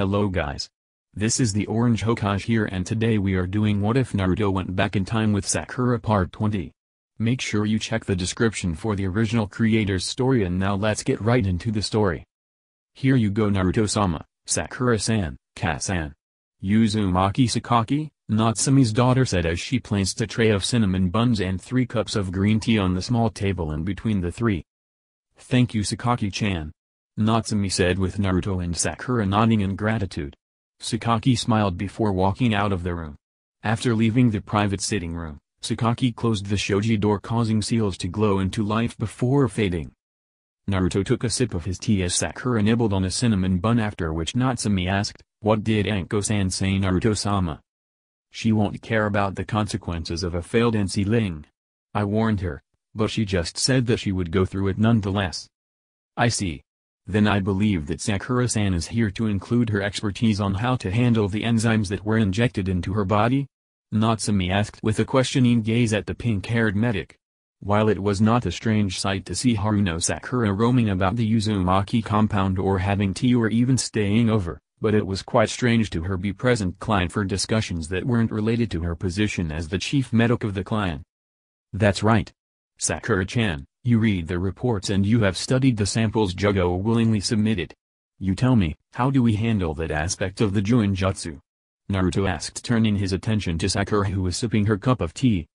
Hello guys. This is the Orange Hokage here and today we are doing What If Naruto Went Back in Time with Sakura Part 20. Make sure you check the description for the original creator's story and now let's get right into the story. Here you go Naruto-sama, Sakura-san, Ka-san. Uzumaki Sakaki, Natsume's daughter said as she placed a tray of cinnamon buns and 3 cups of green tea on the small table in between the three. Thank you Sakaki-chan. Natsume said with Naruto and Sakura nodding in gratitude. Sakaki smiled before walking out of the room. After leaving the private sitting room, Sakaki closed the shoji door causing seals to glow into life before fading. Naruto took a sip of his tea as Sakura nibbled on a cinnamon bun after which Natsume asked, "What did Anko-san say Naruto-sama?" "She won't care about the consequences of a failed NC-ling. I warned her, but she just said that she would go through it nonetheless." "I see. Then I believe that Sakura-san is here to include her expertise on how to handle the enzymes that were injected into her body?" Natsume asked with a questioning gaze at the pink-haired medic. While it was not a strange sight to see Haruno Sakura roaming about the Uzumaki compound or having tea or even staying over, but it was quite strange to her be present client for discussions that weren't related to her position as the chief medic of the clan. "That's right. Sakura-chan. You read the reports and you have studied the samples Jugo willingly submitted. You tell me, how do we handle that aspect of the Juinjutsu?" Naruto asked turning his attention to Sakura who was sipping her cup of tea.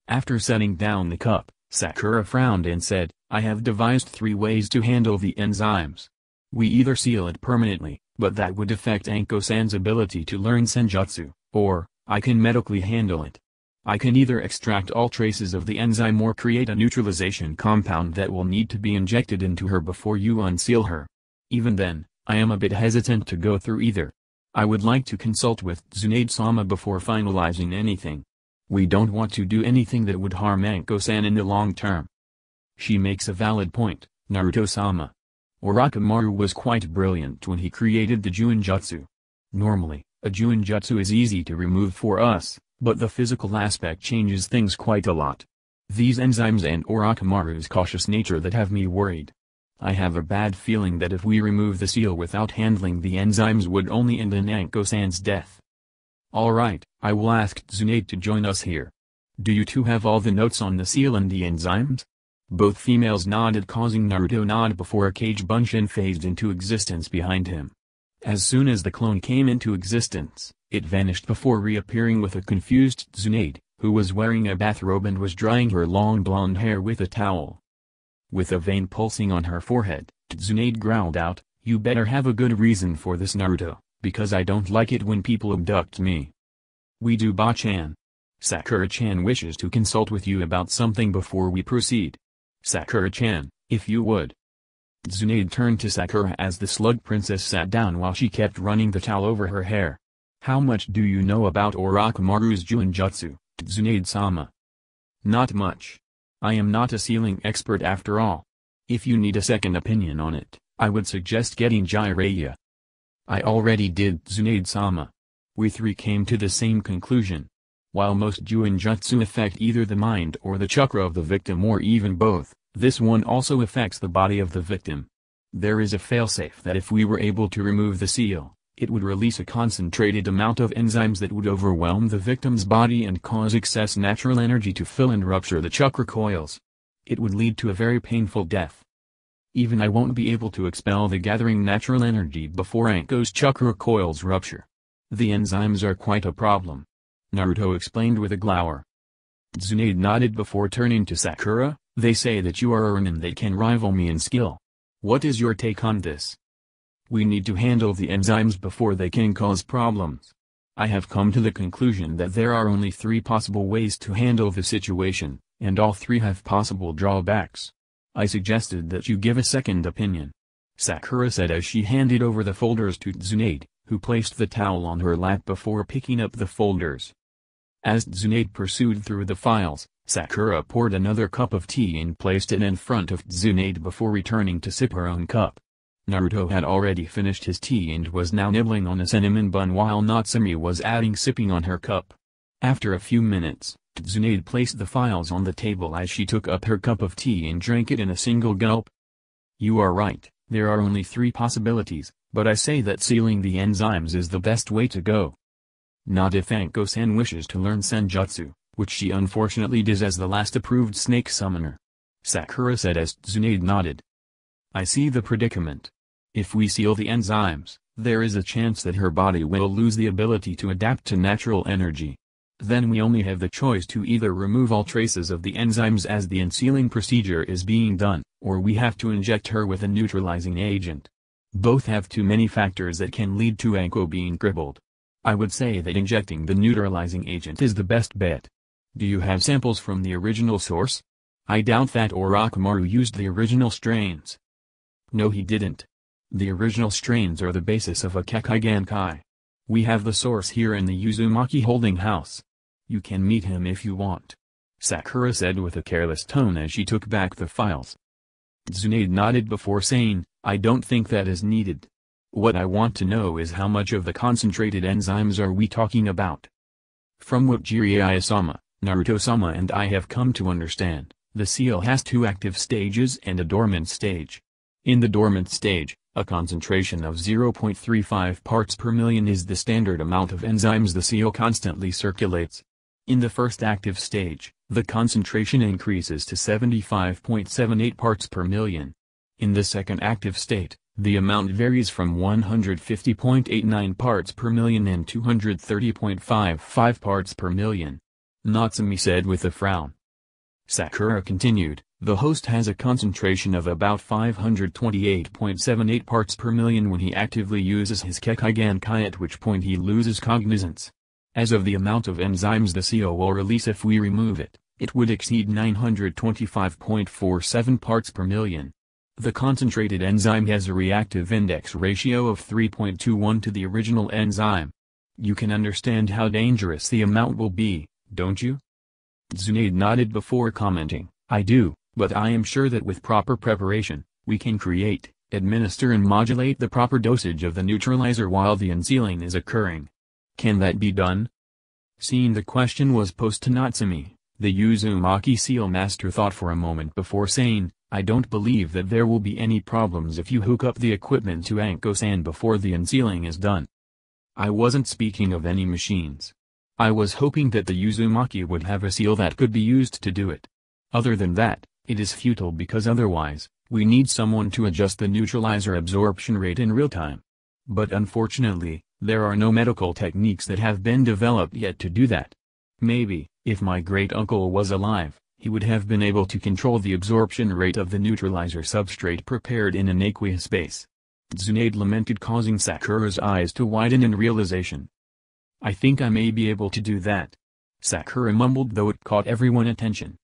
After setting down the cup, Sakura frowned and said, "I have devised 3 ways to handle the enzymes. We either seal it permanently, but that would affect Anko-san's ability to learn Senjutsu, or, I can medically handle it. I can either extract all traces of the enzyme or create a neutralization compound that will need to be injected into her before you unseal her. Even then, I am a bit hesitant to go through either. I would like to consult with Tsunade-sama before finalizing anything. We don't want to do anything that would harm Anko-san in the long term." "She makes a valid point, Naruto-sama. Orochimaru was quite brilliant when he created the Juinjutsu. Normally, a Juinjutsu is easy to remove for us, but the physical aspect changes things quite a lot. These enzymes and Orochimaru's cautious nature that have me worried. I have a bad feeling that if we remove the seal without handling the enzymes would only end in Anko-san's death." "Alright, I will ask Tsunade to join us here. Do you two have all the notes on the seal and the enzymes?" Both females nodded causing Naruto nod before a cage bunshin phased into existence behind him. As soon as the clone came into existence, it vanished before reappearing with a confused Tsunade, who was wearing a bathrobe and was drying her long blonde hair with a towel. With a vein pulsing on her forehead, Tsunade growled out, "You better have a good reason for this Naruto, because I don't like it when people abduct me." "We do Ba-chan. Sakura-chan wishes to consult with you about something before we proceed. Sakura-chan, if you would." Tsunade turned to Sakura as the slug princess sat down while she kept running the towel over her hair. "How much do you know about Orochimaru's Juinjutsu, Tsunade-sama?" "Not much. I am not a sealing expert after all. If you need a second opinion on it, I would suggest getting Jiraiya." "I already did Tsunade-sama. We 3 came to the same conclusion. While most Juinjutsu affect either the mind or the chakra of the victim or even both, this one also affects the body of the victim. There is a failsafe that if we were able to remove the seal, it would release a concentrated amount of enzymes that would overwhelm the victim's body and cause excess natural energy to fill and rupture the chakra coils. It would lead to a very painful death. Even I won't be able to expel the gathering natural energy before Anko's chakra coils rupture. The enzymes are quite a problem," Naruto explained with a glower. Tsunade nodded before turning to Sakura. "They say that you are a Ronin that can rival me in skill. What is your take on this?" "We need to handle the enzymes before they can cause problems. I have come to the conclusion that there are only 3 possible ways to handle the situation, and all 3 have possible drawbacks. I suggested that you give a second opinion," Sakura said as she handed over the folders to Tsunade, who placed the towel on her lap before picking up the folders. As Tsunade pursued through the files, Sakura poured another cup of tea and placed it in front of Tsunade before returning to sip her own cup. Naruto had already finished his tea and was now nibbling on a cinnamon bun while Natsume was adding sipping on her cup. After a few minutes, Tsunade placed the files on the table as she took up her cup of tea and drank it in a single gulp. "You are right, there are only 3 possibilities," But I say that sealing the enzymes is the best way to go. Not if Anko-san wishes to learn Senjutsu, which she unfortunately does as the last approved snake summoner. Sakura said as Tsunade nodded. I see the predicament. If we seal the enzymes, there is a chance that her body will lose the ability to adapt to natural energy. Then we only have the choice to either remove all traces of the enzymes as the unsealing procedure is being done, or we have to inject her with a neutralizing agent. Both have too many factors that can lead to Anko being crippled. I would say that injecting the neutralizing agent is the best bet. Do you have samples from the original source? I doubt that Orochimaru used the original strains. No, he didn't. The original strains are the basis of a Kekkei Genkai. We have the source here in the Uzumaki holding house. You can meet him if you want, Sakura said with a careless tone as she took back the files. Tsunade nodded before saying, I don't think that is needed. What I want to know is how much of the concentrated enzymes are we talking about? From what Jiraiya-sama, Naruto-sama and I have come to understand, the seal has two active stages and a dormant stage. In the dormant stage, a concentration of 0.35 parts per million is the standard amount of enzymes the seal constantly circulates. In the first active stage, the concentration increases to 75.78 parts per million. In the second active state, the amount varies from 150.89 parts per million and 230.55 parts per million. Natsumi said with a frown. Sakura continued, the host has a concentration of about 528.78 parts per million when he actively uses his Kekkei Genkai, at which point he loses cognizance. As of the amount of enzymes the seal will release if we remove it, it would exceed 925.47 parts per million. The concentrated enzyme has a reactive index ratio of 3.21 to the original enzyme. You can understand how dangerous the amount will be, don't you? Tsunade nodded before commenting, I do, but I am sure that with proper preparation, we can create, administer and modulate the proper dosage of the neutralizer while the unsealing is occurring. Can that be done? Seeing the question was posed to Natsumi, the Uzumaki seal master thought for a moment before saying, I don't believe that there will be any problems if you hook up the equipment to Anko-san before the unsealing is done. I wasn't speaking of any machines. I was hoping that the Uzumaki would have a seal that could be used to do it. Other than that, it is futile because otherwise, we need someone to adjust the neutralizer absorption rate in real time. But unfortunately, there are no medical techniques that have been developed yet to do that. Maybe, if my great-uncle was alive, he would have been able to control the absorption rate of the neutralizer substrate prepared in an aqueous space. Tsunade lamented, causing Sakura's eyes to widen in realization. I think I may be able to do that. Sakura mumbled, though it caught everyone's attention.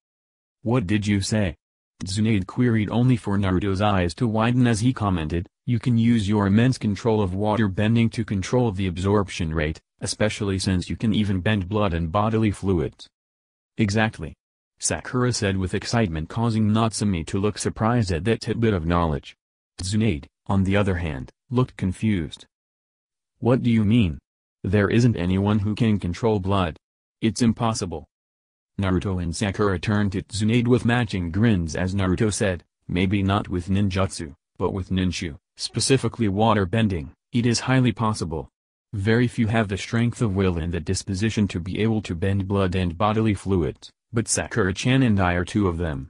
What did you say? Tsunade queried, only for Naruto's eyes to widen as he commented, you can use your immense control of water bending to control the absorption rate, especially since you can even bend blood and bodily fluids. Exactly. Sakura said with excitement, causing Natsumi to look surprised at that tidbit of knowledge. Tsunade, on the other hand, looked confused. What do you mean? There isn't anyone who can control blood. It's impossible. Naruto and Sakura turned to Tsunade with matching grins as Naruto said, maybe not with ninjutsu, but with ninshu, specifically water bending, it is highly possible. Very few have the strength of will and the disposition to be able to bend blood and bodily fluids, but Sakura-chan and I are two of them.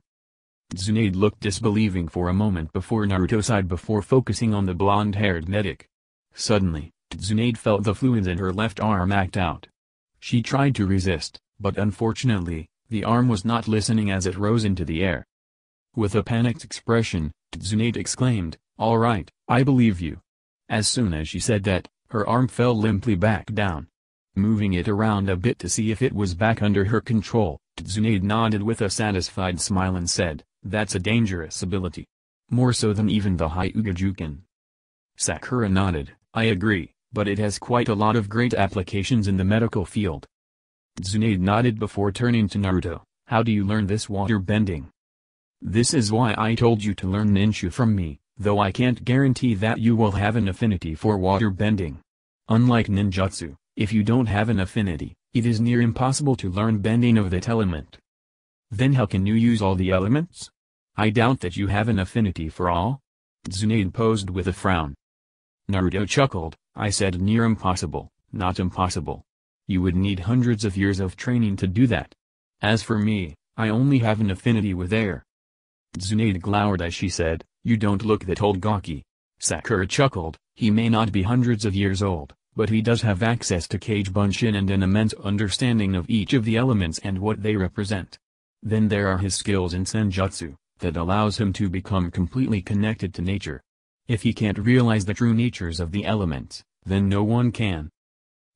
Tsunade looked disbelieving for a moment before Naruto sighed before focusing on the blonde-haired medic. Suddenly, Tsunade felt the fluids in her left arm act out. She tried to resist, but unfortunately, the arm was not listening as it rose into the air. With a panicked expression, Tsunade exclaimed, "All right, I believe you." As soon as she said that, her arm fell limply back down. Moving it around a bit to see if it was back under her control, Tsunade nodded with a satisfied smile and said, "That's a dangerous ability. More so than even the Hyuga-Juken." Sakura nodded, "I agree, but it has quite a lot of great applications in the medical field." Tsunade nodded before turning to Naruto, "How do you learn this water bending?" "This is why I told you to learn ninshu from me, though I can't guarantee that you will have an affinity for water bending. Unlike ninjutsu, if you don't have an affinity, it is near impossible to learn bending of that element." "Then how can you use all the elements? I doubt that you have an affinity for all?" Tsunade posed with a frown. Naruto chuckled. I said near impossible, not impossible. You would need hundreds of years of training to do that. As for me, I only have an affinity with air. Tsunade glowered as she said, you don't look that old, Gaki. Sakura chuckled. He may not be hundreds of years old, but he does have access to Kage Bunshin and an immense understanding of each of the elements and what they represent. Then there are his skills in Senjutsu, that allows him to become completely connected to nature. If he can't realize the true natures of the elements, then no one can.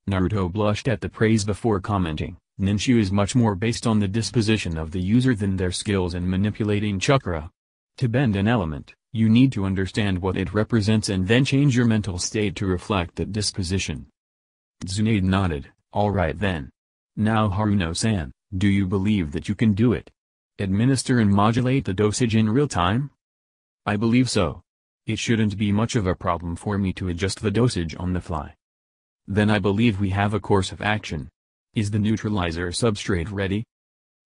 Naruto blushed at the praise before commenting, Ninshu is much more based on the disposition of the user than their skills in manipulating chakra. To bend an element, you need to understand what it represents and then change your mental state to reflect that disposition. Tsunade nodded, alright then. Now Haruno-san, do you believe that you can do it? Administer and modulate the dosage in real time? I believe so. It shouldn't be much of a problem for me to adjust the dosage on the fly. Then I believe we have a course of action. Is the neutralizer substrate ready?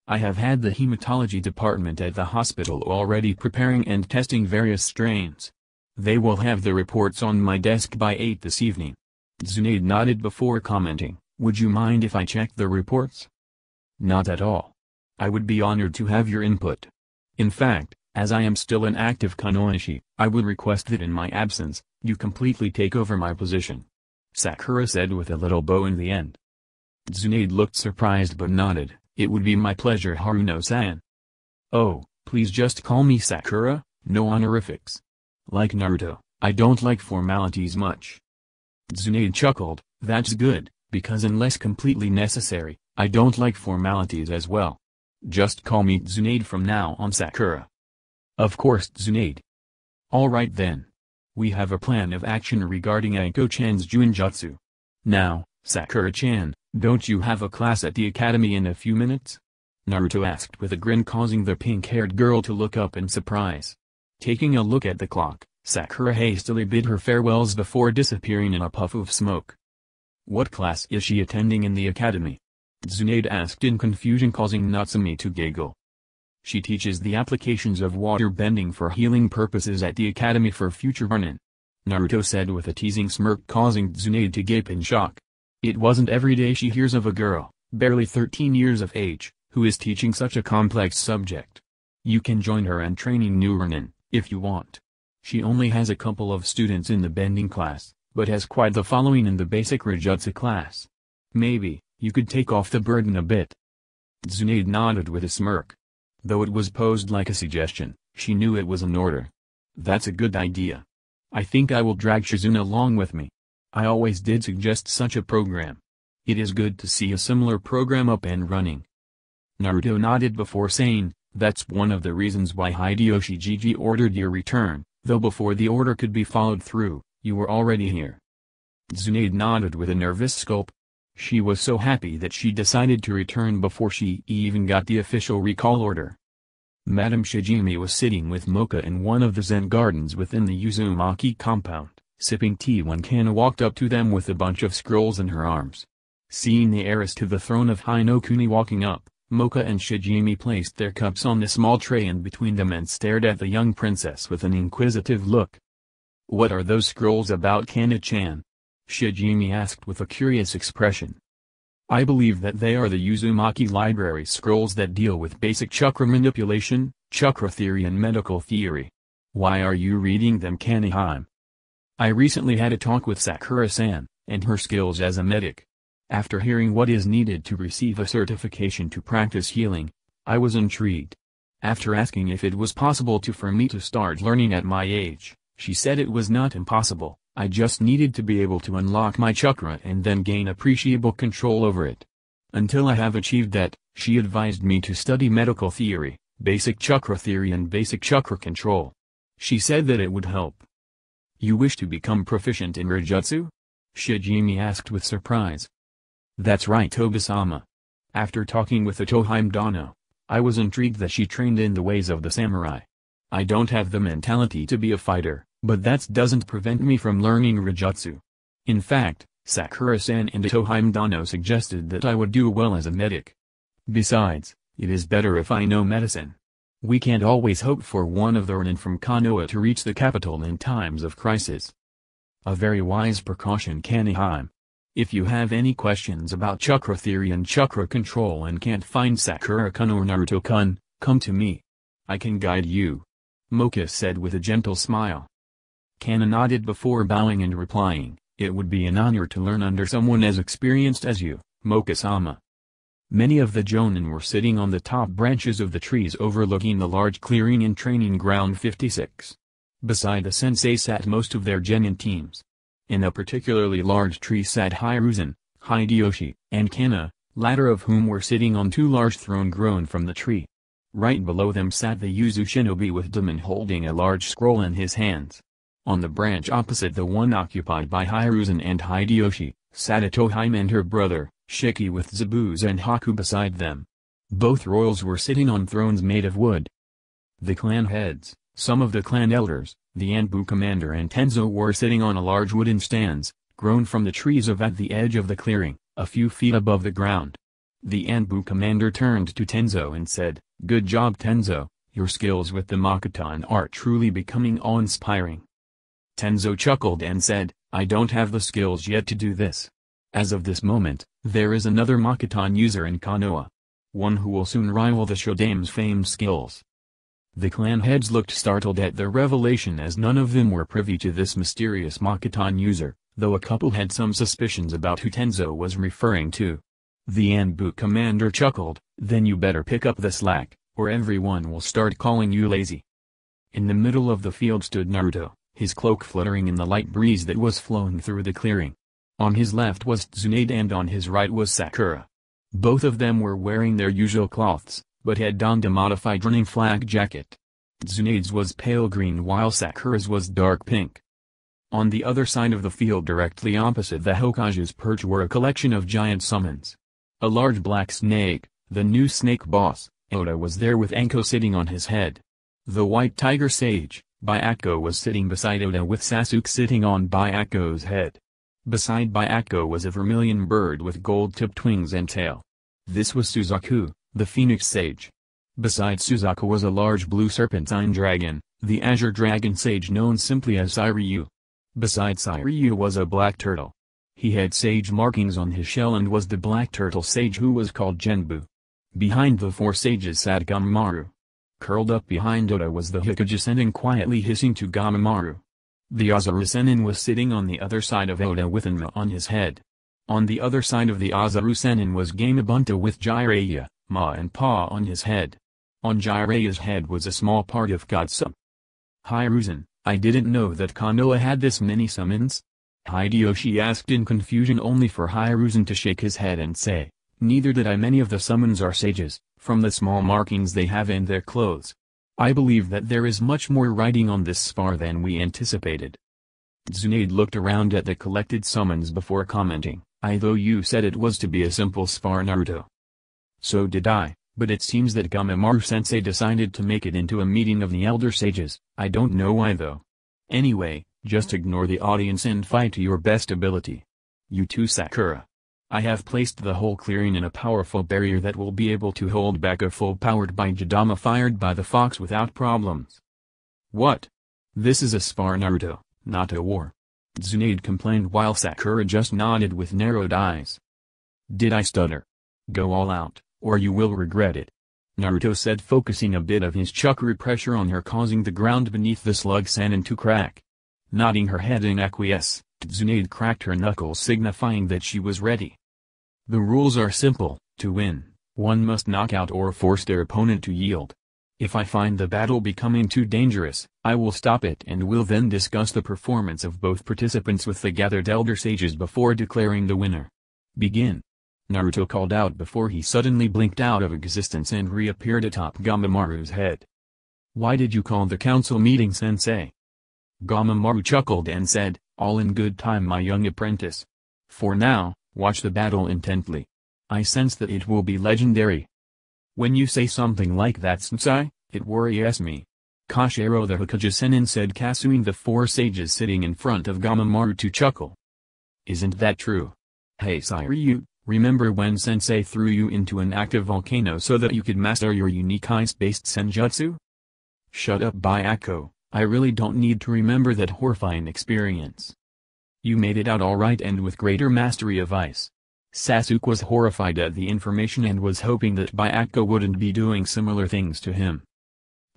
I have had the hematology department at the hospital already preparing and testing various strains. They will have the reports on my desk by 8 this evening. Tsunade nodded before commenting, would you mind if I check the reports? Not at all. I would be honored to have your input. In fact, as I am still an active Kunoichi, I would request that in my absence, you completely take over my position. Sakura said with a little bow in the end. Tsunade looked surprised but nodded. It would be my pleasure, Haruno-san. Oh, please just call me Sakura, no honorifics. Like Naruto, I don't like formalities much. Tsunade chuckled, that's good, because unless completely necessary, I don't like formalities as well. Just call me Tsunade from now on, Sakura. Of course, Tsunade. Alright then. We have a plan of action regarding Aiko-chan's Junjutsu. Now, Sakura-chan, don't you have a class at the academy in a few minutes? Naruto asked with a grin, causing the pink-haired girl to look up in surprise. Taking a look at the clock, Sakura hastily bid her farewells before disappearing in a puff of smoke. What class is she attending in the academy? Tsunade asked in confusion, causing Natsumi to giggle. She teaches the applications of water bending for healing purposes at the academy for future Ronin. Naruto said with a teasing smirk, causing Tsunade to gape in shock. It wasn't every day she hears of a girl, barely 13 years of age, who is teaching such a complex subject. You can join her and training new Ronin, if you want. She only has a couple of students in the bending class, but has quite the following in the basic Rajutsu class. Maybe, you could take off the burden a bit. Tsunade nodded with a smirk. Though it was posed like a suggestion, she knew it was an order. That's a good idea. I think I will drag Shizune along with me. I always did suggest such a program. It is good to see a similar program up and running. Naruto nodded before saying, that's one of the reasons why Hideyoshi Jiji ordered your return, though before the order could be followed through, you were already here. Tsunade nodded with a nervous sculpt. She was so happy that she decided to return before she even got the official recall order. Madame Shijimi was sitting with Mocha in one of the Zen gardens within the Uzumaki compound, sipping tea when Kana walked up to them with a bunch of scrolls in her arms. Seeing the heiress to the throne of Hinokuni walking up, Mocha and Shijimi placed their cups on the small tray in between them and stared at the young princess with an inquisitive look. What are those scrolls about, Kana-chan? Shijimi asked with a curious expression. I believe that they are the Uzumaki library scrolls that deal with basic chakra manipulation, chakra theory and medical theory. Why are you reading them, Kanehime? I recently had a talk with Sakura-san, and her skills as a medic. After hearing what is needed to receive a certification to practice healing, I was intrigued. After asking if it was possible for me to start learning at my age, she said it was not impossible. I just needed to be able to unlock my chakra and then gain appreciable control over it. Until I have achieved that, she advised me to study medical theory, basic chakra theory and basic chakra control. She said that it would help. You wish to become proficient in Rajutsu? Shijimi asked with surprise. That's right, Toba-sama. After talking with the Tohime Dano, I was intrigued that she trained in the ways of the samurai. I don't have the mentality to be a fighter, but that doesn't prevent me from learning Rajutsu. In fact, Sakura-san and Tohime Dano suggested that I would do well as a medic. Besides, it is better if I know medicine. We can't always hope for one of the Ronin from Konoha to reach the capital in times of crisis. A very wise precaution, Kanehime. If you have any questions about chakra theory and chakra control and can't find Sakura-kun or Naruto-kun, come to me. I can guide you. Mocha said with a gentle smile. Kana nodded before bowing and replying, "It would be an honor to learn under someone as experienced as you, Mocha-sama." Many of the Jonin were sitting on the top branches of the trees overlooking the large clearing in Training Ground 56. Beside the sensei sat most of their genin teams. In a particularly large tree sat Hiruzen, Hideyoshi, and Kana, latter of whom were sitting on two large thrones grown from the tree. Right below them sat the Yuzu shinobi with Demon holding a large scroll in his hands. On the branch opposite the one occupied by Hiruzen and Hideyoshi, sat Itohime and her brother, Shiki with Zabuza and Haku beside them. Both royals were sitting on thrones made of wood. The clan heads, some of the clan elders, the Anbu commander and Tenzo were sitting on a large wooden stands, grown from the trees at the edge of the clearing, a few feet above the ground. The Anbu commander turned to Tenzo and said, "Good job, Tenzo, your skills with the Makotan are truly becoming awe-inspiring." Tenzo chuckled and said, "I don't have the skills yet to do this. As of this moment, there is another Makotan user in Konoha. One who will soon rival the Shodame's famed skills." The clan heads looked startled at the revelation as none of them were privy to this mysterious Makotan user, though a couple had some suspicions about who Tenzo was referring to. The Anbu commander chuckled, "Then you better pick up the slack, or everyone will start calling you lazy." In the middle of the field stood Naruto, his cloak fluttering in the light breeze that was flowing through the clearing. On his left was Tsunade and on his right was Sakura. Both of them were wearing their usual cloths, but had donned a modified running flak jacket. Tsunade's was pale green while Sakura's was dark pink. On the other side of the field directly opposite the Hokage's perch were a collection of giant summons. A large black snake, the new snake boss, Oda was there with Anko sitting on his head. The white tiger sage, Byakko was sitting beside Oda with Sasuke sitting on Byakko's head. Beside Byakko was a vermilion bird with gold-tipped wings and tail. This was Suzaku, the phoenix sage. Beside Suzaku was a large blue serpentine dragon, the azure dragon sage known simply as Sairyu. Beside Sairyu was a black turtle. He had sage markings on his shell and was the black turtle sage who was called Genbu. Behind the four sages sat Gamamaru. Curled up behind Oda was the Hokage Sennin quietly hissing to Gamamaru. The Azaru Sennin was sitting on the other side of Oda with Enma on his head. On the other side of the Azaru Sennin was Gamabunta with Jiraiya, Ma and Pa on his head. On Jiraiya's head was a small part of Katsu. "Hiruzen, I didn't know that Konoha had this many summons?" Hideyoshi asked in confusion, only for Hiruzen to shake his head and say, "Neither did I. Many of the summons are sages, from the small markings they have in their clothes. I believe that there is much more writing on this spar than we anticipated." Tsunade looked around at the collected summons before commenting, "I thought you said it was to be a simple spar, Naruto." "So did I, but it seems that Gamamaru-sensei decided to make it into a meeting of the elder sages. I don't know why though. Anyway, just ignore the audience and fight to your best ability. You too, Sakura. I have placed the whole clearing in a powerful barrier that will be able to hold back a full-powered Bijūdama fired by the fox without problems." "What? This is a spar, Naruto, not a war," Tsunade complained while Sakura just nodded with narrowed eyes. "Did I stutter? Go all out, or you will regret it," Naruto said, focusing a bit of his chakra pressure on her, causing the ground beneath the slug Sennin to crack. Nodding her head in acquiesce, Tsunade cracked her knuckles signifying that she was ready. "The rules are simple. To win, one must knock out or force their opponent to yield. If I find the battle becoming too dangerous, I will stop it and will then discuss the performance of both participants with the gathered elder sages before declaring the winner. Begin," Naruto called out before he suddenly blinked out of existence and reappeared atop Gamamaru's head. "Why did you call the council meeting, sensei?" Gamamaru chuckled and said, "All in good time, my young apprentice. For now, watch the battle intently. I sense that it will be legendary." "When you say something like that, sensei, it worries me." Kashiro the Hokage Sennin said, causing the four sages sitting in front of Gamamaru to chuckle. "Isn't that true? Hey Sairyu, remember when sensei threw you into an active volcano so that you could master your unique ice-based senjutsu?" "Shut up, Byakko, I really don't need to remember that horrifying experience." You made it out alright and with greater mastery of ice. Sasuke was horrified at the information and was hoping that Byakuya wouldn't be doing similar things to him.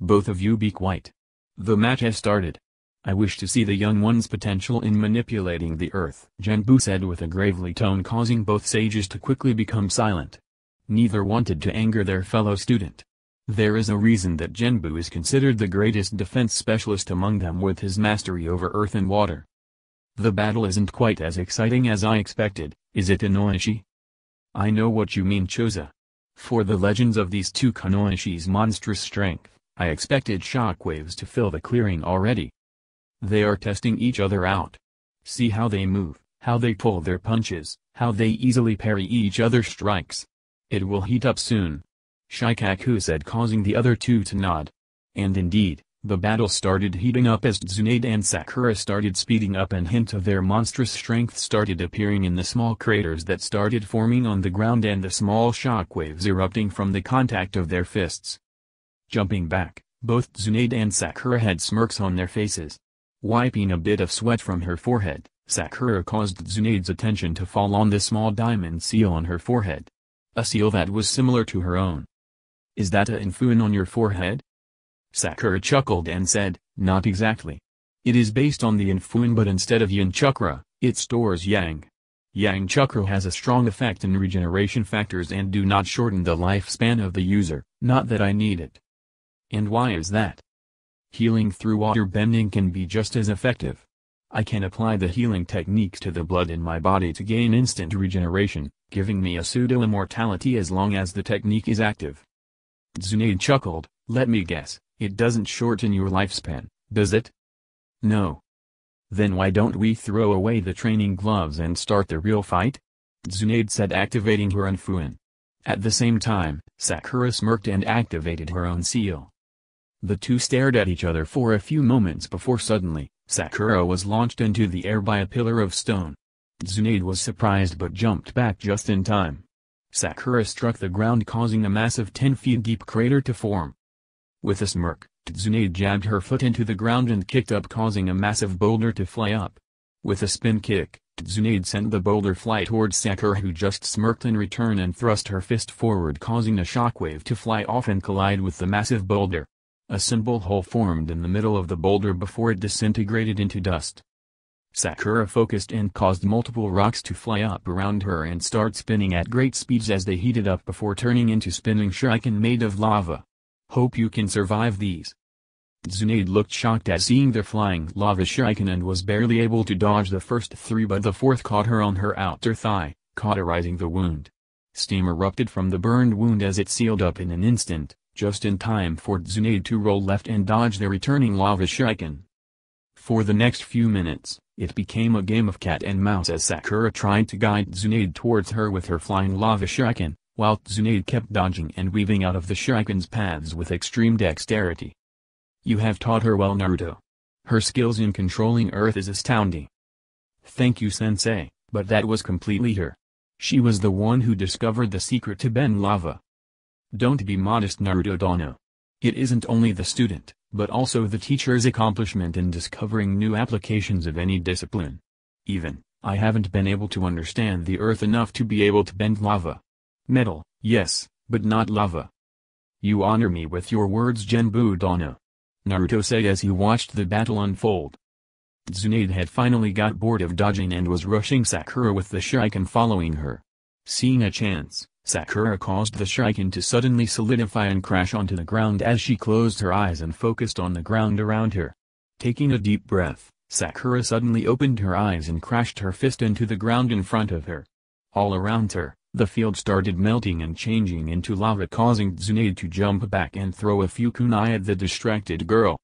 Both of you be quiet. The match has started. I wish to see the young one's potential in manipulating the earth, Genbu said with a gravely tone, causing both sages to quickly become silent. Neither wanted to anger their fellow student. There is a reason that Genbu is considered the greatest defense specialist among them with his mastery over earth and water. The battle isn't quite as exciting as I expected, is it, Inoishi? I know what you mean, Choza. For the legends of these two Kunoishi's monstrous strength, I expected shockwaves to fill the clearing already. They are testing each other out. See how they move, how they pull their punches, how they easily parry each other's strikes. It will heat up soon. Shikaku said, causing the other two to nod. And indeed, the battle started heating up as Tsunade and Sakura started speeding up and hints of their monstrous strength started appearing in the small craters that started forming on the ground and the small shockwaves erupting from the contact of their fists. Jumping back, both Tsunade and Sakura had smirks on their faces. Wiping a bit of sweat from her forehead, Sakura caused Tsunade's attention to fall on the small diamond seal on her forehead. A seal that was similar to her own. Is that a infun on your forehead? Sakura chuckled and said, not exactly. It is based on the infun, but instead of yin chakra, it stores yang. Yang chakra has a strong effect in regeneration factors and do not shorten the lifespan of the user, not that I need it. And why is that? Healing through water bending can be just as effective. I can apply the healing techniques to the blood in my body to gain instant regeneration, giving me a pseudo-immortality as long as the technique is active. Tsunade chuckled, let me guess, it doesn't shorten your lifespan, does it? No. Then why don't we throw away the training gloves and start the real fight? Tsunade said, activating her infun. At the same time, Sakura smirked and activated her own seal. The two stared at each other for a few moments before suddenly, Sakura was launched into the air by a pillar of stone. Tsunade was surprised but jumped back just in time. Sakura struck the ground, causing a massive 10 feet deep crater to form. With a smirk, Tsunade jabbed her foot into the ground and kicked up, causing a massive boulder to fly up. With a spin kick, Tsunade sent the boulder fly towards Sakura, who just smirked in return and thrust her fist forward, causing a shockwave to fly off and collide with the massive boulder. A simple hole formed in the middle of the boulder before it disintegrated into dust. Sakura focused and caused multiple rocks to fly up around her and start spinning at great speeds as they heated up before turning into spinning shuriken made of lava. Hope you can survive these. Tsunade looked shocked at seeing the flying lava shuriken and was barely able to dodge the first three, but the fourth caught her on her outer thigh, cauterizing the wound. Steam erupted from the burned wound as it sealed up in an instant, just in time for Tsunade to roll left and dodge the returning lava shuriken. For the next few minutes, it became a game of cat and mouse as Sakura tried to guide Tsunade towards her with her flying lava shuriken, while Tsunade kept dodging and weaving out of the shuriken's paths with extreme dexterity. You have taught her well, Naruto. Her skills in controlling earth is astounding. Thank you, sensei, but that was completely her. She was the one who discovered the secret to bend lava. Don't be modest, Naruto-dono. It isn't only the student, but also the teacher's accomplishment in discovering new applications of any discipline. Even, I haven't been able to understand the earth enough to be able to bend lava. Metal, yes, but not lava. You honor me with your words, Genbu-dono. Naruto said as he watched the battle unfold. Tsunade had finally got bored of dodging and was rushing Sakura with the shuriken following her. Seeing a chance, Sakura caused the shuriken to suddenly solidify and crash onto the ground as she closed her eyes and focused on the ground around her. Taking a deep breath, Sakura suddenly opened her eyes and crashed her fist into the ground in front of her. All around her, the field started melting and changing into lava, causing Tsunade to jump back and throw a few kunai at the distracted girl.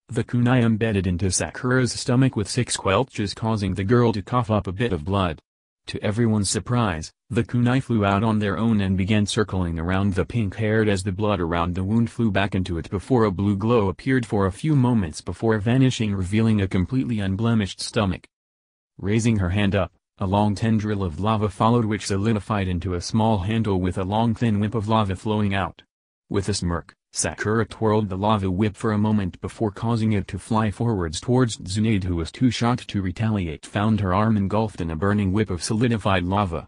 The kunai embedded into Sakura's stomach with 6 quelches, causing the girl to cough up a bit of blood. To everyone's surprise, the kunai flew out on their own and began circling around the pink-haired as the blood around the wound flew back into it before a blue glow appeared for a few moments before vanishing, revealing a completely unblemished stomach. Raising her hand up, a long tendril of lava followed, which solidified into a small handle with a long thin whip of lava flowing out. With a smirk, Sakura twirled the lava whip for a moment before causing it to fly forwards towards Tsunade, who was too shocked to retaliate, found her arm engulfed in a burning whip of solidified lava.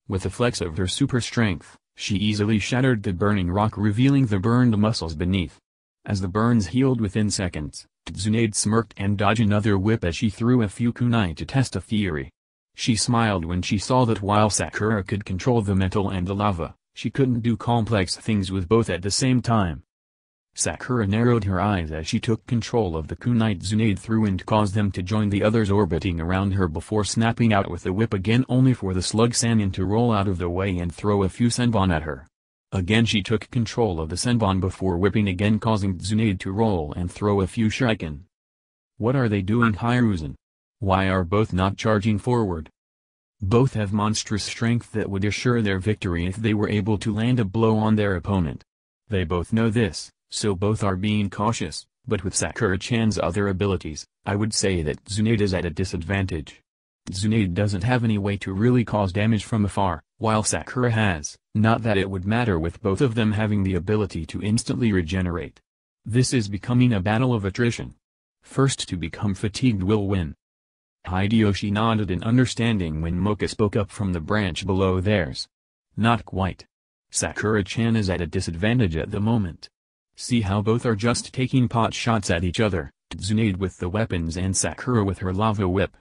With a flex of her super strength, she easily shattered the burning rock, revealing the burned muscles beneath. As the burns healed within seconds, Tsunade smirked and dodged another whip as she threw a few kunai to test a theory. She smiled when she saw that while Sakura could control the metal and the lava, she couldn't do complex things with both at the same time. Sakura narrowed her eyes as she took control of the kunai Tsunade threw and caused them to join the others orbiting around her before snapping out with the whip again, only for the slug Sannin to roll out of the way and throw a few senbon at her. Again she took control of the senbon before whipping again, causing Tsunade to roll and throw a few shuriken. What are they doing, Hiruzen? Why are both not charging forward? Both have monstrous strength that would assure their victory if they were able to land a blow on their opponent. They both know this, so both are being cautious, but with Sakura-chan's other abilities, I would say that Tsunade is at a disadvantage. Tsunade doesn't have any way to really cause damage from afar, while Sakura has. Not that it would matter with both of them having the ability to instantly regenerate. This is becoming a battle of attrition. First to become fatigued will win. Hideyoshi nodded in understanding when Mocha spoke up from the branch below theirs. Not quite. Sakura-chan is at a disadvantage at the moment. See how both are just taking pot shots at each other, Tsunade with the weapons and Sakura with her lava whip.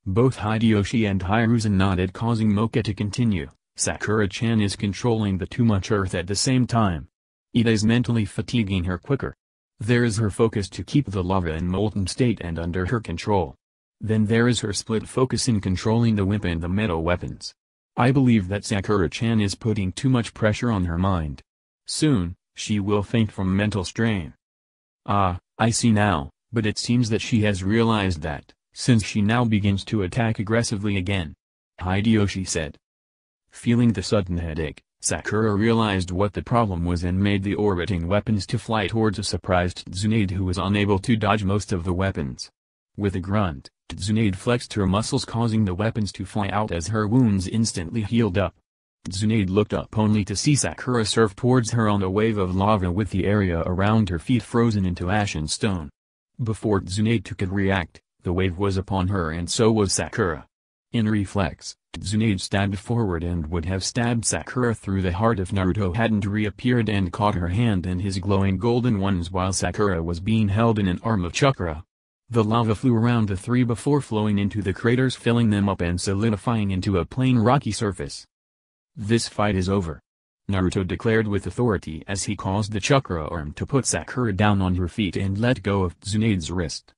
Both Hideyoshi and Hiruzen nodded, causing Mocha to continue. Sakura-chan is controlling the too much earth at the same time. It is mentally fatiguing her quicker. There is her focus to keep the lava in molten state and under her control. Then there is her split focus in controlling the whip and the metal weapons. I believe that Sakura-chan is putting too much pressure on her mind. Soon, she will faint from mental strain. Ah, I see now, but it seems that she has realized that, since she now begins to attack aggressively again. Hideyoshi said. Feeling the sudden headache, Sakura realized what the problem was and made the orbiting weapons to fly towards a surprised Tsunade, who was unable to dodge most of the weapons. With a grunt, Tsunade flexed her muscles, causing the weapons to fly out as her wounds instantly healed up. Tsunade looked up only to see Sakura surf towards her on a wave of lava with the area around her feet frozen into ash and stone. Before Tsunade could react, the wave was upon her and so was Sakura. In reflex, Tsunade stabbed forward and would have stabbed Sakura through the heart if Naruto hadn't reappeared and caught her hand in his glowing golden ones while Sakura was being held in an arm of chakra. The lava flew around the three before flowing into the craters, filling them up and solidifying into a plain rocky surface. This fight is over, Naruto declared with authority as he caused the chakra arm to put Sakura down on her feet and let go of Tsunade's wrist.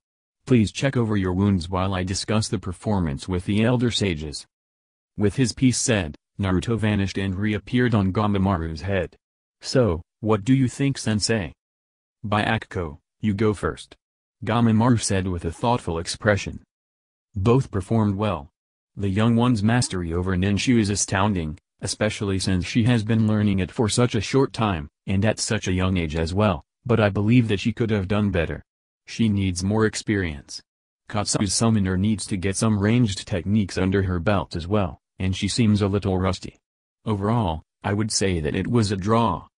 Please check over your wounds while I discuss the performance with the elder sages. With his piece said, Naruto vanished and reappeared on Gamamaru's head. So, what do you think, sensei? By Akiko, you go first. Gamamaru said with a thoughtful expression. Both performed well. The young one's mastery over Ninshu is astounding, especially since she has been learning it for such a short time, and at such a young age as well, but I believe that she could have done better. She needs more experience. Katsu's summoner needs to get some ranged techniques under her belt as well, and she seems a little rusty. Overall, I would say that it was a draw.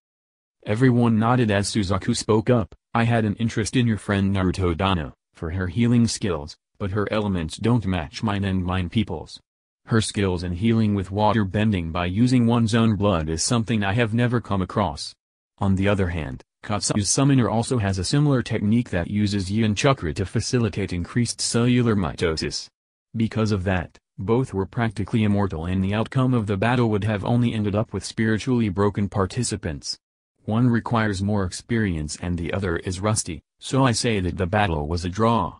Everyone nodded as Suzaku spoke up. I had an interest in your friend Naruto Dano, for her healing skills, but her elements don't match mine and mine people's. Her skills in healing with water bending by using one's own blood is something I have never come across. On the other hand, Katsu's summoner also has a similar technique that uses Yin chakra to facilitate increased cellular mitosis. Because of that, both were practically immortal and the outcome of the battle would have only ended up with spiritually broken participants. One requires more experience and the other is rusty, so I say that the battle was a draw.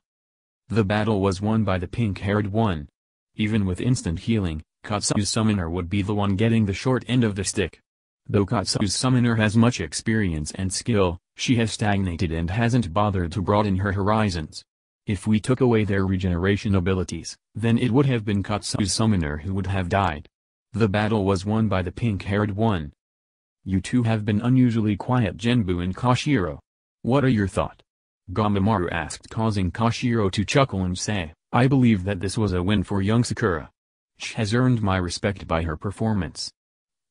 The battle was won by the pink-haired one. Even with instant healing, Katsu's summoner would be the one getting the short end of the stick. Though Katsu's summoner has much experience and skill, she has stagnated and hasn't bothered to broaden her horizons. If we took away their regeneration abilities, then it would have been Katsu's summoner who would have died. The battle was won by the pink-haired one. You two have been unusually quiet, Genbu and Koshiro. What are your thoughts? Gamamaru asked, causing Koshiro to chuckle and say, I believe that this was a win for young Sakura. She has earned my respect by her performance.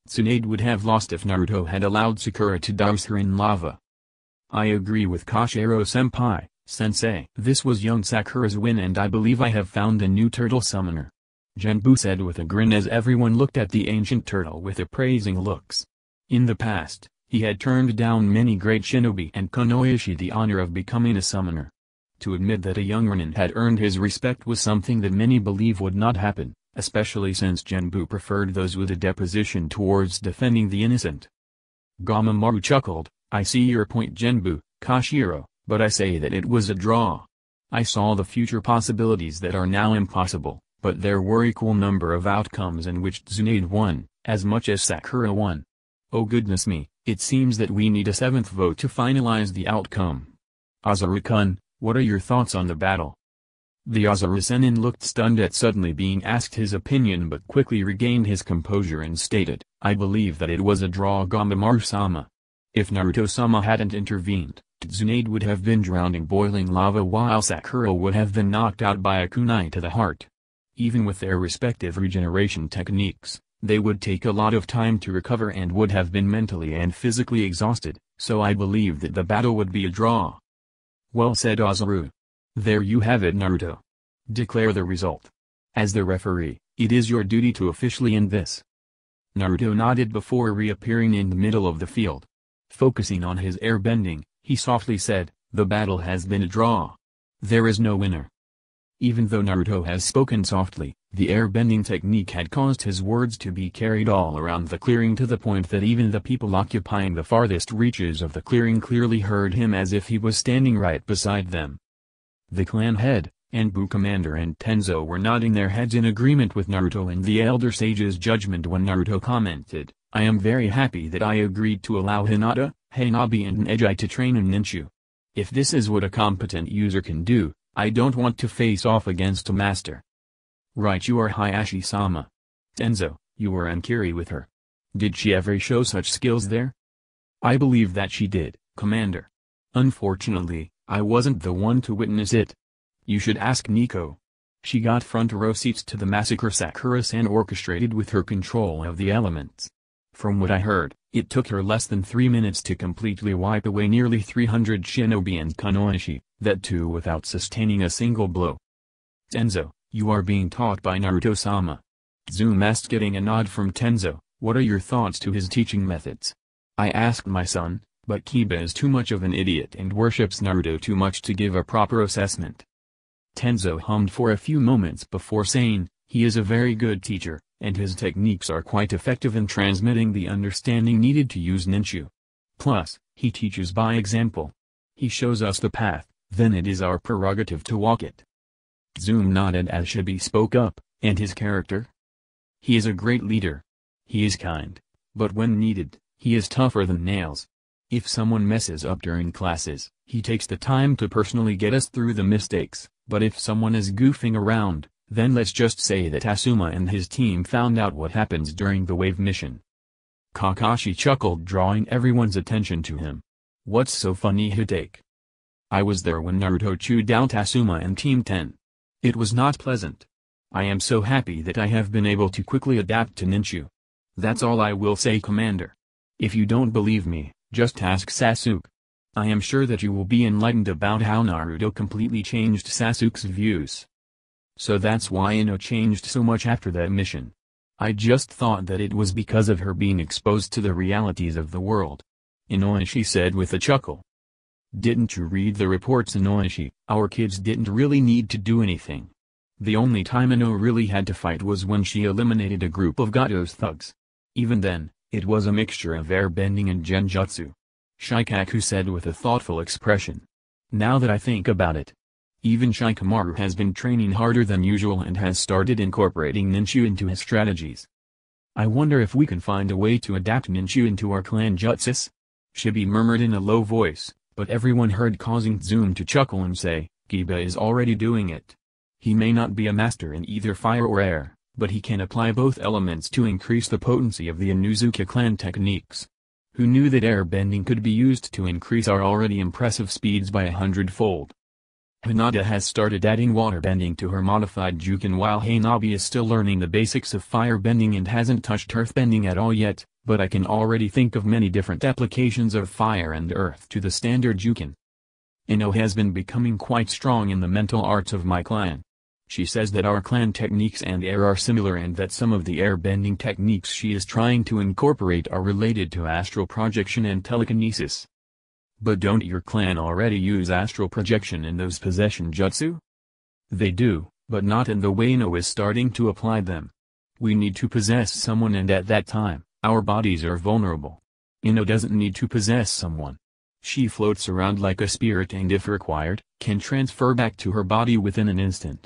Tsunade would have lost if Naruto had allowed Sakura to douse her in lava. I agree with Koshiro-senpai, sensei. This was young Sakura's win and I believe I have found a new turtle summoner. Genbu said with a grin as everyone looked at the ancient turtle with appraising looks. In the past, he had turned down many great shinobi and kunoichi the honor of becoming a summoner. To admit that a young Ronin had earned his respect was something that many believe would not happen, especially since Genbu preferred those with a deposition towards defending the innocent. Gamamaru chuckled, I see your point Genbu, Koshiro, but I say that it was a draw. I saw the future possibilities that are now impossible, but there were equal number of outcomes in which Tsunade won, as much as Sakura won. Oh goodness me, it seems that we need a seventh vote to finalize the outcome. Azaru-kun, what are your thoughts on the battle? The Azaru-senin looked stunned at suddenly being asked his opinion but quickly regained his composure and stated, I believe that it was a draw Gamamaru-sama. If Naruto-sama hadn't intervened, Tsunade would have been drowned in boiling lava while Sakura would have been knocked out by a kunai to the heart. Even with their respective regeneration techniques, they would take a lot of time to recover and would have been mentally and physically exhausted, so I believe that the battle would be a draw. Well said Azaru. There you have it Naruto. Declare the result. As the referee, it is your duty to officially end this. Naruto nodded before reappearing in the middle of the field. Focusing on his airbending, he softly said, the battle has been a draw. There is no winner. Even though Naruto has spoken softly, the airbending technique had caused his words to be carried all around the clearing to the point that even the people occupying the farthest reaches of the clearing clearly heard him as if he was standing right beside them. The clan head, Anbu commander and Tenzo were nodding their heads in agreement with Naruto and the elder sage's judgment when Naruto commented, I am very happy that I agreed to allow Hinata, Hanabi and Neji to train in ninju. If this is what a competent user can do, I don't want to face off against a master. Right you are Hayashi-sama. Tenzo, you were on Kiri with her. Did she ever show such skills there? I believe that she did, Commander. Unfortunately, I wasn't the one to witness it. You should ask Nico. She got front row seats to the massacre Sakura-san orchestrated with her control of the elements. From what I heard, it took her less than 3 minutes to completely wipe away nearly 300 shinobi and kunoichi, that too without sustaining a single blow. Tenzo, you are being taught by Naruto-sama. Zoom asked getting a nod from Tenzo, what are your thoughts to his teaching methods? I asked my son, but Kiba is too much of an idiot and worships Naruto too much to give a proper assessment. Tenzo hummed for a few moments before saying, he is a very good teacher, and his techniques are quite effective in transmitting the understanding needed to use ninju. Plus, he teaches by example. He shows us the path, then it is our prerogative to walk it. Zoom nodded as Shibi spoke up, and his character? He is a great leader. He is kind, but when needed, he is tougher than nails. If someone messes up during classes, he takes the time to personally get us through the mistakes, but if someone is goofing around, then let's just say that Asuma and his team found out what happens during the wave mission. Kakashi chuckled, drawing everyone's attention to him. What's so funny, Hideki? I was there when Naruto chewed out Asuma and Team 10. It was not pleasant. I am so happy that I have been able to quickly adapt to ninju. That's all I will say, Commander. If you don't believe me, just ask Sasuke. I am sure that you will be enlightened about how Naruto completely changed Sasuke's views. So that's why Ino changed so much after that mission. I just thought that it was because of her being exposed to the realities of the world. Inoishi said with a chuckle. Didn't you read the reports, Inoishi? Our kids didn't really need to do anything. The only time Ino really had to fight was when she eliminated a group of Gato's thugs. Even then, it was a mixture of airbending and genjutsu. Shikaku said with a thoughtful expression. Now that I think about it, even Shikamaru has been training harder than usual and has started incorporating ninju into his strategies. I wonder if we can find a way to adapt ninju into our clan jutsus? Shibi murmured in a low voice, but everyone heard, causing Zoom to chuckle and say, Kiba is already doing it. He may not be a master in either fire or air, but he can apply both elements to increase the potency of the Inuzuka clan techniques. Who knew that airbending could be used to increase our already impressive speeds by 100-fold? Hinata has started adding waterbending to her modified Juken while Hanabi is still learning the basics of firebending and hasn't touched earthbending at all yet, but I can already think of many different applications of fire and earth to the standard Jukin. Ino has been becoming quite strong in the mental arts of my clan. She says that our clan techniques and air are similar and that some of the air-bending techniques she is trying to incorporate are related to astral projection and telekinesis. But don't your clan already use astral projection in those possession jutsu? They do, but not in the way Ino is starting to apply them. We need to possess someone, and at that time, our bodies are vulnerable. Ino doesn't need to possess someone. She floats around like a spirit and if required, can transfer back to her body within an instant.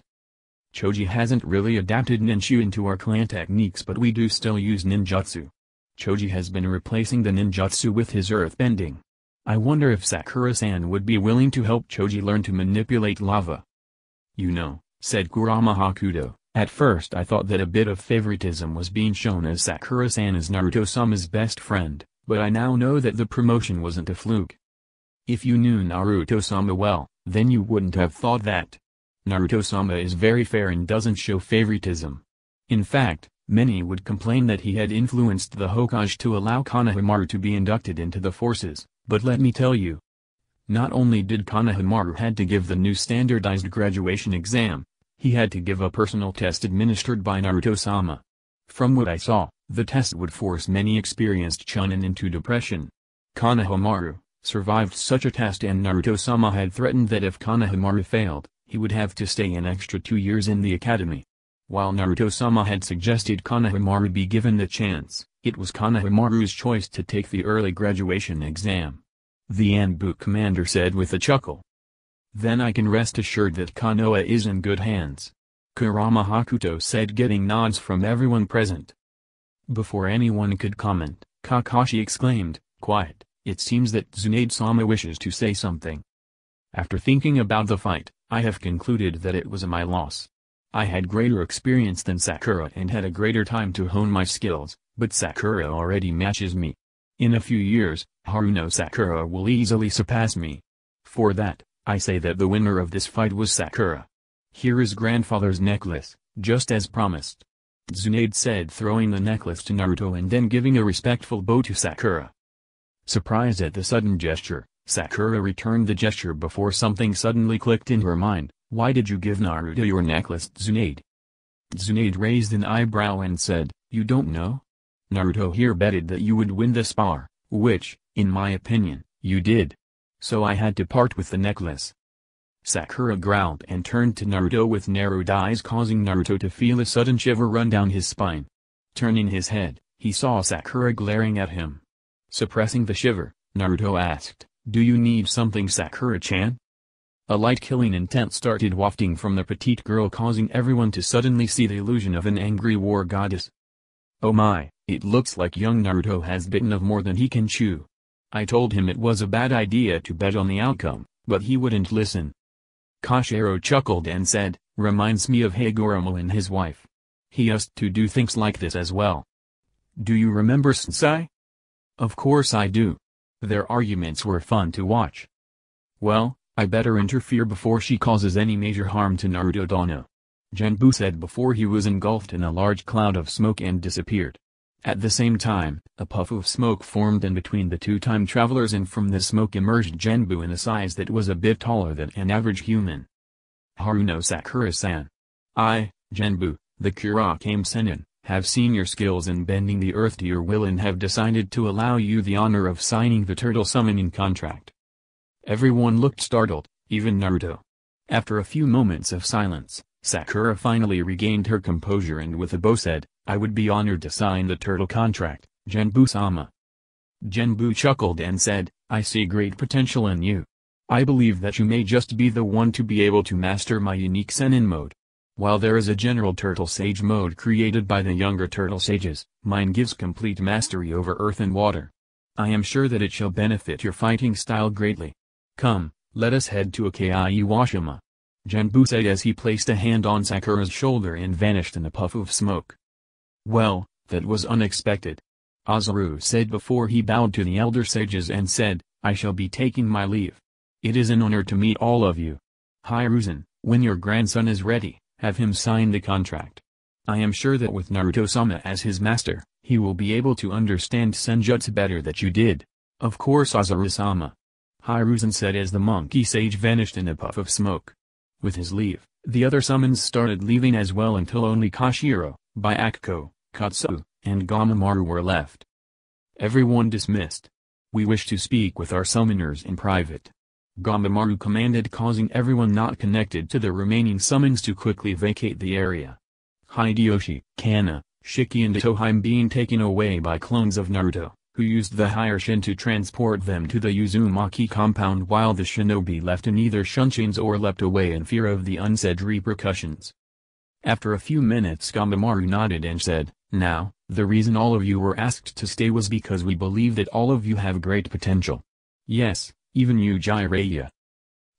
Choji hasn't really adapted ninjutsu into our clan techniques, but we do still use ninjutsu. Choji has been replacing the ninjutsu with his earthbending. I wonder if Sakura-san would be willing to help Choji learn to manipulate lava. You know, said Kurama Hakuto, at first I thought that a bit of favoritism was being shown as Sakura-san is Naruto-sama's best friend, but I now know that the promotion wasn't a fluke. If you knew Naruto-sama well, then you wouldn't have thought that. Naruto-sama is very fair and doesn't show favoritism. In fact, many would complain that he had influenced the Hokage to allow Konohamaru to be inducted into the forces, but let me tell you. Not only did Konohamaru had to give the new standardized graduation exam, he had to give a personal test administered by Naruto-sama. From what I saw, the test would force many experienced chunin into depression. Konohamaru survived such a test, and Naruto-sama had threatened that if Konohamaru failed, he would have to stay an extra 2 years in the academy. While Naruto-sama had suggested Konohamaru be given the chance, it was Konohamaru's choice to take the early graduation exam. The Anbu commander said with a chuckle. Then I can rest assured that Konoha is in good hands. Kurama Hakuto said, getting nods from everyone present. Before anyone could comment, Kakashi exclaimed, "Quiet, it seems that Tsunade-sama wishes to say something." After thinking about the fight, I have concluded that it was my loss. I had greater experience than Sakura and had a greater time to hone my skills, but Sakura already matches me. In a few years, Haruno Sakura will easily surpass me. For that, I say that the winner of this fight was Sakura. Here is grandfather's necklace, just as promised. Tsunade said, throwing the necklace to Naruto and then giving a respectful bow to Sakura. Surprised at the sudden gesture, Sakura returned the gesture before something suddenly clicked in her mind. Why did you give Naruto your necklace, Tsunade? Tsunade raised an eyebrow and said, you don't know? Naruto here betted that you would win the spar, which, in my opinion, you did. So I had to part with the necklace. Sakura growled and turned to Naruto with narrowed eyes, causing Naruto to feel a sudden shiver run down his spine. Turning his head, he saw Sakura glaring at him. Suppressing the shiver, Naruto asked, do you need something, Sakura-chan? A light killing intent started wafting from the petite girl, causing everyone to suddenly see the illusion of an angry war goddess. Oh my, it looks like young Naruto has bitten of more than he can chew. I told him it was a bad idea to bet on the outcome, but he wouldn't listen. Koshiro chuckled and said, reminds me of Hagoromo and his wife. He used to do things like this as well. Do you remember Sensei? Of course I do. Their arguments were fun to watch. Well, I better interfere before she causes any major harm to Naruto Dono. Genbu said before he was engulfed in a large cloud of smoke and disappeared. At the same time, a puff of smoke formed in between the two time travelers, and from the smoke emerged Genbu in a size that was a bit taller than an average human. Haruno Sakura-san. I, Genbu, the Kurama Sennin, have seen your skills in bending the earth to your will and have decided to allow you the honor of signing the turtle summoning contract. Everyone looked startled, even Naruto. After a few moments of silence, Sakura finally regained her composure and with a bow said, I would be honored to sign the turtle contract, Genbu-sama. Genbu chuckled and said, I see great potential in you. I believe that you may just be the one to be able to master my unique Sennin mode. While there is a general turtle sage mode created by the younger turtle sages, mine gives complete mastery over earth and water. I am sure that it shall benefit your fighting style greatly. Come, let us head to Akai Iwashima. Genbu said as he placed a hand on Sakura's shoulder and vanished in a puff of smoke. Well, that was unexpected. Azaru said before he bowed to the elder sages and said, I shall be taking my leave. It is an honor to meet all of you. Hiruzen, when your grandson is ready, have him sign the contract. I am sure that with Naruto-sama as his master, He will be able to understand Senjutsu better that you did. Of course, Azuru-sama. Hiruzen said as the monkey sage vanished in a puff of smoke. With his leave, the other summons started leaving as well until only Koshiro, Byakko, Katsu, and Gamamaru were left. Everyone dismissed. We wish to speak with our summoners in private. Gamamaru commanded, causing everyone not connected to the remaining summons to quickly vacate the area. Hideyoshi, Kana, Shiki and Itohime being taken away by clones of Naruto, who used the higher Shin to transport them to the Uzumaki compound, while the shinobi left in either Shunshin's or leapt away in fear of the unsaid repercussions. After a few minutes, Gamamaru nodded and said, "Now, the reason all of you were asked to stay was because we believe that all of you have great potential. Yes, even you, Jiraiya.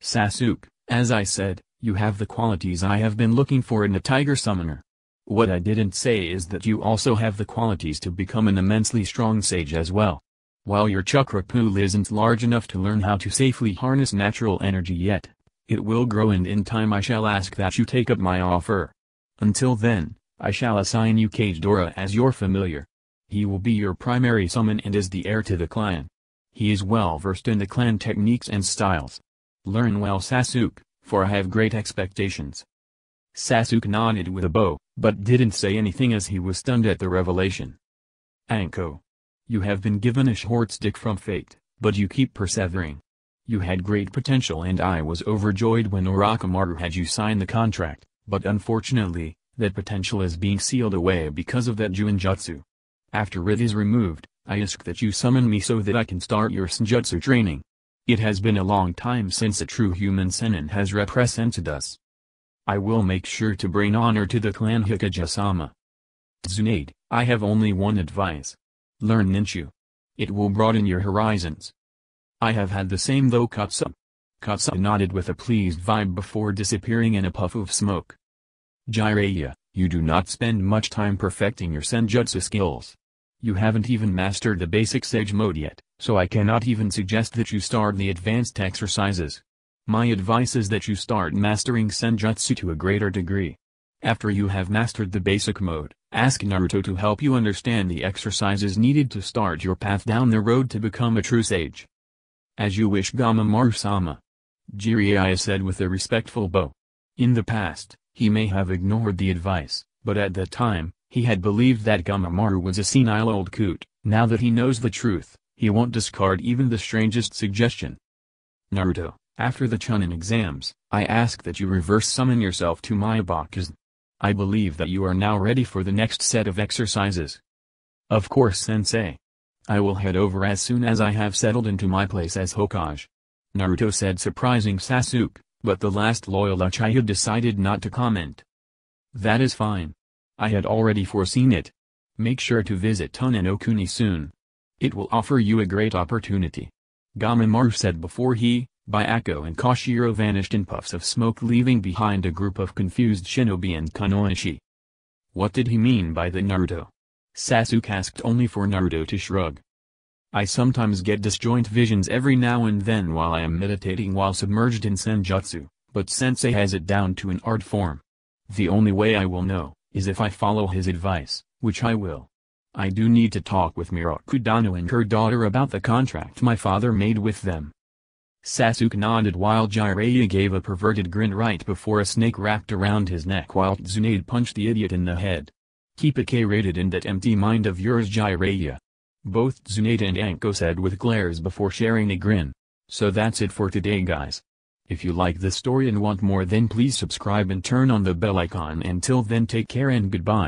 Sasuke, as I said, you have the qualities I have been looking for in a tiger summoner. What I didn't say is that you also have the qualities to become an immensely strong sage as well. While your chakra pool isn't large enough to learn how to safely harness natural energy yet, it will grow, and in time I shall ask that you take up my offer. Until then, I shall assign you Kagedora as your familiar. He will be your primary summon and is the heir to the clan. He is well versed in the clan techniques and styles. Learn well, Sasuke, for I have great expectations." Sasuke nodded with a bow, but didn't say anything as he was stunned at the revelation. "Anko. You have been given a short stick from fate, but you keep persevering. You had great potential and I was overjoyed when Orochimaru had you sign the contract, but unfortunately, that potential is being sealed away because of that Juinjutsu. After it is removed, I ask that you summon me so that I can start your Senjutsu training. It has been a long time since a true human Sennin has represented us. I will make sure to bring honor to the clan, Hokage-sama. Tsunade, I have only one advice. Learn ninju. It will broaden your horizons." "I have had the same though, Katsu." Katsu nodded with a pleased vibe before disappearing in a puff of smoke. "Jiraiya, you do not spend much time perfecting your Senjutsu skills. You haven't even mastered the basic sage mode yet, so I cannot even suggest that you start the advanced exercises. My advice is that you start mastering Senjutsu to a greater degree. After you have mastered the basic mode, ask Naruto to help you understand the exercises needed to start your path down the road to become a true sage." "As you wish, Gamamaru-sama," Jiraiya said with a respectful bow. In the past, he may have ignored the advice, but at that time, he had believed that Gamamaru was a senile old coot. Now that he knows the truth, he won't discard even the strangest suggestion. "Naruto, after the Chunin exams, I ask that you reverse summon yourself to my Bakuzen. I believe that you are now ready for the next set of exercises." "Of course, sensei. I will head over as soon as I have settled into my place as Hokage," Naruto said, surprising Sasuke, but the last loyal Uchiha decided not to comment. "That is fine. I had already foreseen it. Make sure to visit Toninokuni soon. It will offer you a great opportunity," Gamamaru said before he, Byakko and Koshiro vanished in puffs of smoke, leaving behind a group of confused shinobi and kunoichi. What did he mean by that, Naruto? Sasuke asked, only for Naruto to shrug. "I sometimes get disjoint visions every now and then while I am meditating while submerged in Senjutsu, but Sensei has it down to an art form. The only way I will know is if I follow his advice, which I will. I do need to talk with Mirokudano and her daughter about the contract my father made with them." Sasuke nodded while Jiraiya gave a perverted grin right before a snake wrapped around his neck while Tsunade punched the idiot in the head. "Keep a K-rated in that empty mind of yours, Jiraiya," both Tsunade and Anko said with glares before sharing a grin. So that's it for today, guys. If you like this story and want more, then please subscribe and turn on the bell icon. Until then, take care and goodbye.